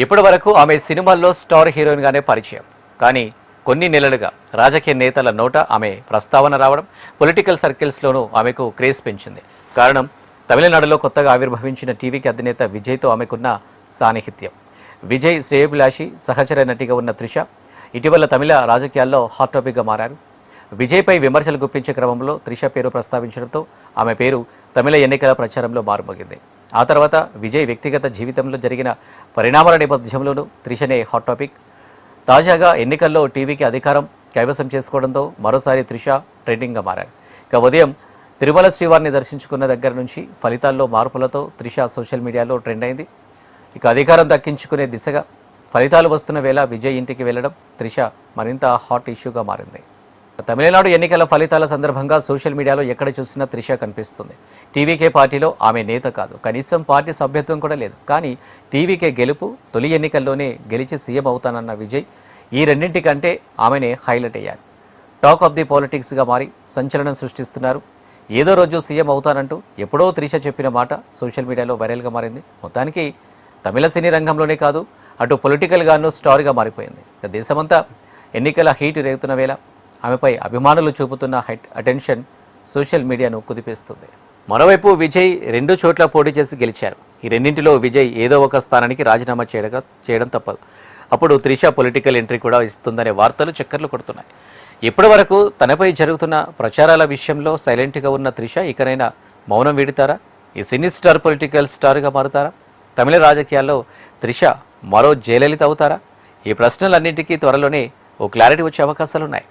ఇప్పటి వరకు ఆమె సినిమాల్లో స్టార్ హీరోయిన్గానే పరిచయం. కానీ కొన్ని నెలలుగా రాజకీయ నేతల నోట ఆమె ప్రస్తావన రావడం పొలిటికల్ సర్కిల్స్లోనూ ఆమెకు క్రేజ్ పెంచింది. కారణం తమిళనాడులో కొత్తగా ఆవిర్భవించిన టీవీకి అధినేత విజయ్తో ఆమెకున్న సాన్నిహిత్యం. విజయ్ శ్రేయోభిలాషి సహచర నటిగా ఉన్న త్రిష ఇటీవల తమిళ రాజకీయాల్లో హాట్ టాపిక్గా మారారు. విజయ్పై విమర్శలు గుప్పించే క్రమంలో త్రిష పేరు ప్రస్తావించడంతో ఆమె పేరు తమిళ ఎన్నికల ప్రచారంలో మారుమోగింది. ఆ తర్వాత విజయ్ వ్యక్తిగత జీవితంలో జరిగిన పరిణామాల నేపథ్యంలోనూ త్రిషనే హాట్ టాపిక్. తాజాగా ఎన్నికల్లో టీవీకి అధికారం కైవసం చేసుకోవడంతో మరోసారి త్రిష ట్రెండింగ్గా మారారు. ఇక ఉదయం తిరుమల శ్రీవారిని దర్శించుకున్న దగ్గర నుంచి ఫలితాల్లో మార్పులతో త్రిష సోషల్ మీడియాలో ట్రెండ్ అయింది. ఇక అధికారం దక్కించుకునే దిశగా ఫలితాలు వస్తున్న వేళ విజయ్ ఇంటికి వెళ్లడం త్రిష మరింత హాట్ ఇష్యూగా మారింది. తమిళనాడు ఎన్నికల ఫలితాల సందర్భంగా సోషల్ మీడియాలో ఎక్కడ చూసినా త్రిష కనిపిస్తుంది. టీవీకే పార్టీలో ఆమె నేత కాదు, కనీసం పార్టీ సభ్యత్వం కూడా లేదు. కానీ టీవీకే గెలుపు, తొలి ఎన్నికల్లోనే గెలిచి సీఎం అవుతానన్న విజయ్ ఈ రెండింటికంటే ఆమెనే హైలైట్ అయ్యారు. టాక్ ఆఫ్ ది పాలిటిక్స్గా మారి సంచలనం సృష్టిస్తున్నారు. ఏదో రోజు సీఎం అవుతానంటూ ఎప్పుడో త్రిష చెప్పిన మాట సోషల్ మీడియాలో వైరల్గా మారింది. మొత్తానికి తమిళ సినీ రంగంలోనే కాదు, అటు పొలిటికల్గానూ స్టార్గా మారిపోయింది. ఇక దేశమంతా ఎన్నికల హీట్ రేగుతున్న వేళ ఆమెపై అభిమానులు చూపుతున్న అటెన్షన్ సోషల్ మీడియాను కుదిపేస్తుంది. మరోవైపు విజయ్ 2 చోట్ల పోటీ చేసి గెలిచారు. ఈ రెండింటిలో విజయ్ ఏదో ఒక స్థానానికి రాజీనామా చేయడం తప్పదు. అప్పుడు త్రిష పొలిటికల్ ఎంట్రీ కూడా ఇస్తుందనే వార్తలు చక్కర్లు కొడుతున్నాయి. ఇప్పటి వరకు తనపై జరుగుతున్న ప్రచారాల విషయంలో సైలెంట్గా ఉన్న త్రిష ఇకనైనా మౌనం వీడుతారా? ఈ సినీ స్టార్ పొలిటికల్ స్టార్గా మారుతారా? తమిళ రాజకీయాల్లో త్రిష మరో జయలలిత అవుతారా? ఈ ప్రశ్నలన్నింటికీ త్వరలోనే ఓ క్లారిటీ వచ్చే అవకాశాలున్నాయి.